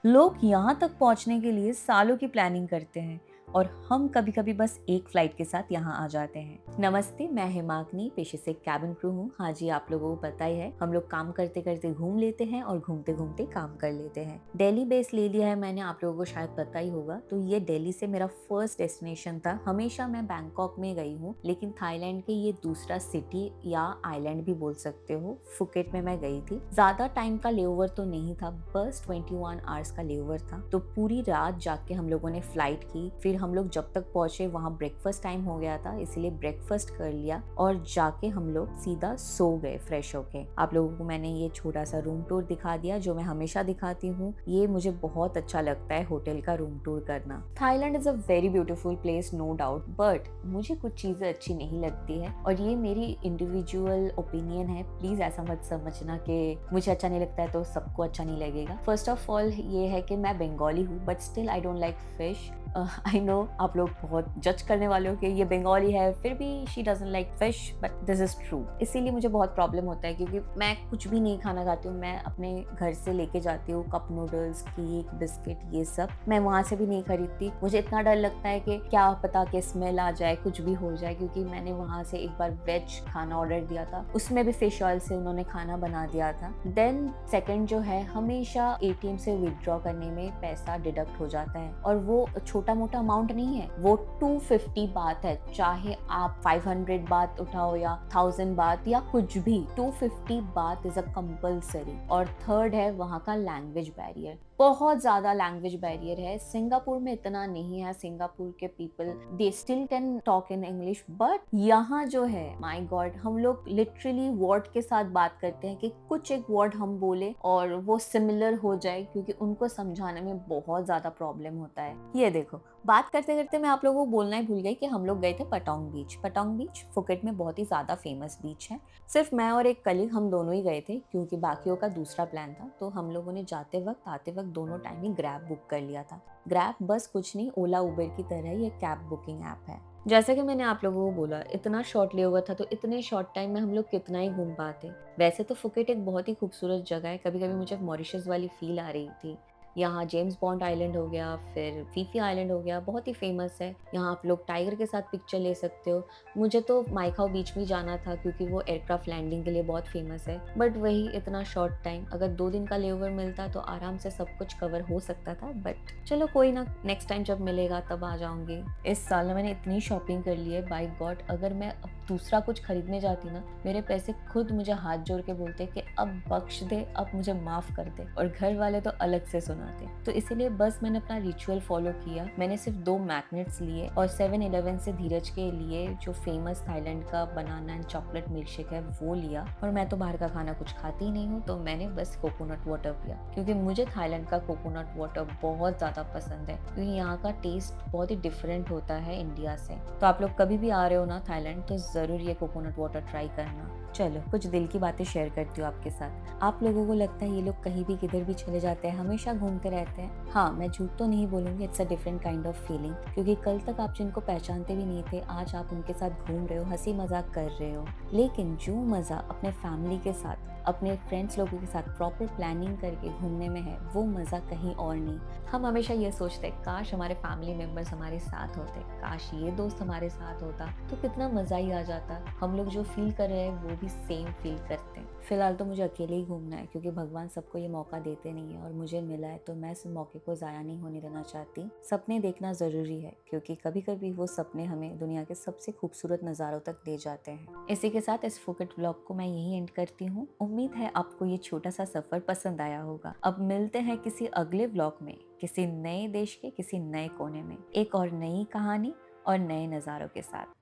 लोग यहाँ तक पहुँचने के लिए सालों की प्लानिंग करते हैं और हम कभी-कभी बस एक फ्लाइट के साथ यहाँ आ जाते हैं। नमस्ते, मैं हिमाग्नि, पेशे से कैबिन क्रू हूँ। हाँ जी, आप लोगों को पता ही है, हम लोग काम करते-करते घूम लेते हैं और घूमते-घूमते काम कर लेते हैं। दिल्ली बेस ले लिया है मैंने, आप लोगों को शायद पता ही होगा। तो ये दिल्ली से मेरा फर्स्ट डेस्टिनेशन था। हमेशा मैं बैंकॉक में गई हूँ, लेकिन थाईलैंड के ये दूसरा सिटी या आइलैंड भी बोल सकते हो, फुकेट में मैं गई थी। ज़्यादा टाइम का लेओवर तो नहीं था, बस 21 आवर्स का लेओवर था। तो पूरी रात जाग के हम लोगों ने फ्लाइट की। फिर हम लोग जब तक पहुंचे वहाँ ब्रेकफास्ट टाइम हो गया था, इसीलिए ब्रेकफास्ट कर लिया और जाके हम लोग सीधा सो गए फ्रेश होके। आप लोगों को मैंने ये छोटा सा रूम टूर दिखा दिया जो मैं हमेशा दिखाती हूँ। ये मुझे बहुत अच्छा लगता है होटल का रूम टूर करना। Thailand is a very beautiful place, no doubt, but मुझे कुछ चीजें अच्छी नहीं लगती है और ये मेरी इंडिविजुअल ओपिनियन है। प्लीज ऐसा मत समझना कि मुझे अच्छा नहीं लगता है तो सबको अच्छा नहीं लगेगा। फर्स्ट ऑफ ऑल ये है कि मैं बंगाली हूँ, but still I don't like fish. I know आप लोग बहुत जज करने वाले हो कि ये बंगाली है फिर भी she doesn't like fish, but this is true. इसीलिए मुझे बहुत प्रॉब्लम होता है क्योंकि मैं कुछ भी नहीं खाना चाहती हूँ। मैं अपने घर से लेके जाती हूँ कप नूडल्स, केक, बिस्किट, ये सब मैं वहां से भी नहीं खरीदती। मुझे इतना डर लगता है कि क्या पता कि स्मेल आ जाए, कुछ भी हो जाए, क्योंकि मैंने वहां से एक बार वेज खाना ऑर्डर दिया था, उसमें भी फिश ऑयल से उन्होंने खाना बना दिया था। देन सेकंड जो है, हमेशा एटीएम से विदड्रॉ करने में पैसा डिडक्ट हो जाता है और वो छोटा मोटा अमाउंट नहीं है, वो 250 बात है। चाहे आप 500 बात उठाओ या 1000 बात या कुछ भी, 250 बात इज अ कंपल्सरी। और थर्ड है वहाँ का लैंग्वेज बैरियर, बहुत ज्यादा लैंग्वेज बैरियर है। सिंगापुर में इतना नहीं है, सिंगापुर के people they still can talk in English, but यहाँ जो है माय गॉड, हम लोग लिटरली वर्ड के साथ बात करते हैं कि कुछ एक वर्ड हम बोले और वो सिमिलर हो जाए, क्योंकि उनको समझाने में बहुत ज्यादा प्रॉब्लम होता है। ये देखो, बात करते करते मैं आप लोगों को बोलना ही भूल गई कि हम लोग गए थे पटोंग बीच। पटोंग बीच फुकेट में बहुत ही ज्यादा फेमस बीच है। सिर्फ मैं और एक कलीग, हम दोनों ही गए थे क्योंकि बाकियों का दूसरा प्लान था। तो हम लोगों ने जाते वक्त आते वक्त दोनों टाइम ही ग्रैब बुक कर लिया था। ग्रैब बस कुछ नहीं, ओला उबर की तरह ही एक कैब बुकिंग ऐप है। जैसे कि मैंने आप लोगों को बोला, इतना शॉर्ट लेओवर था, तो इतने शॉर्ट टाइम में हम लोग कितना ही घूम पाते। वैसे तो फुकेट एक बहुत ही खूबसूरत जगह है, कभी कभी मुझे मॉरिशस वाली फील आ रही थी। यहाँ जेम्स बॉन्ड आइलैंड हो गया, फिर फीफी आइलैंड हो गया, बहुत ही फेमस है। यहाँ आप लोग टाइगर के साथ पिक्चर ले सकते हो। मुझे तो माइकाओ बीच में जाना था क्योंकि वो एयरक्राफ्ट लैंडिंग के लिए बहुत फेमस है, बट वही इतना शॉर्ट टाइम, अगर 2 दिन का लेओवर मिलता तो आराम से सब कुछ कवर हो सकता था। बट चलो कोई ना, नेक्स्ट टाइम जब मिलेगा तब आ जाऊंगी। इस साल ना मैंने इतनी शॉपिंग कर ली है, बाय गॉड, अगर मैं अब दूसरा कुछ खरीदने जाती ना, मेरे पैसे खुद मुझे हाथ जोड़ के बोलते कि अब बख्श दे, अब मुझे माफ कर दे, और घर वाले तो अलग से सुनाते। तो इसीलिए बस मैंने अपना रिचुअल फॉलो किया। मैंने सिर्फ 2 मैग्नेट्स लिए और 7-Eleven से धीरज के लिए जो फेमस थाईलैंड का बनाना एंड चॉकलेट मिल्क शेक है वो लिया। और मैं तो बाहर का खाना कुछ खाती ही नहीं हूँ, तो मैंने बस कोकोनट वाटर पिया क्योंकि मुझे थाईलैंड का कोकोनट वाटर बहुत ज्यादा पसंद है, क्योंकि यहाँ का टेस्ट बहुत ही डिफरेंट होता है इंडिया से। तो आप लोग कभी भी आ रहे हो ना थाईलैंड, तो जरूर ये कोकोनट वाटर ट्राई करना। चलो कुछ दिल की बातें शेयर करती हूँ आपके साथ। आप लोगों को लगता है ये लोग कहीं भी किधर भी चले जाते हैं, हमेशा घूमते रहते हैं। हाँ, मैं झूठ तो नहीं बोलूंगी, it's a different kind of feeling, क्योंकि कल तक आप जिनको पहचानते भी नहीं थे, आज आप उनके साथ घूम रहे हो, हंसी मजाक कर रहे हो। लेकिन जो मजा अपने फैमिली के साथ, अपने फ्रेंड्स लोगों के साथ प्रॉपर प्लानिंग करके घूमने में है, वो मजा कहीं और नहीं। हम हमेशा ये सोचते हैं काश हमारे फैमिली मेंबर्स हमारे साथ होते, काश ये दोस्त हमारे साथ होता तो कितना मजा ही आ जाता। हम लोग जो फील कर रहे हैं वो भी सेम फील करते हैं। फिलहाल तो मुझे अकेले ही घूमना है क्योंकि भगवान सबको ये मौका देते नहीं है और मुझे मिला है, तो मैं इस मौके को जाया नहीं होने देना चाहती। सपने देखना जरूरी है क्योंकि कभी कभी वो सपने हमें दुनिया के सबसे खूबसूरत नज़ारों तक ले जाते हैं। इसी के साथ इस फुकेट व्लॉग को मैं यही एंड करती हूँ। उम्मीद है आपको ये छोटा सा सफर पसंद आया होगा। अब मिलते हैं किसी अगले व्लॉग में, किसी नए देश के किसी नए कोने में, एक और नई कहानी और नए नज़ारों के साथ।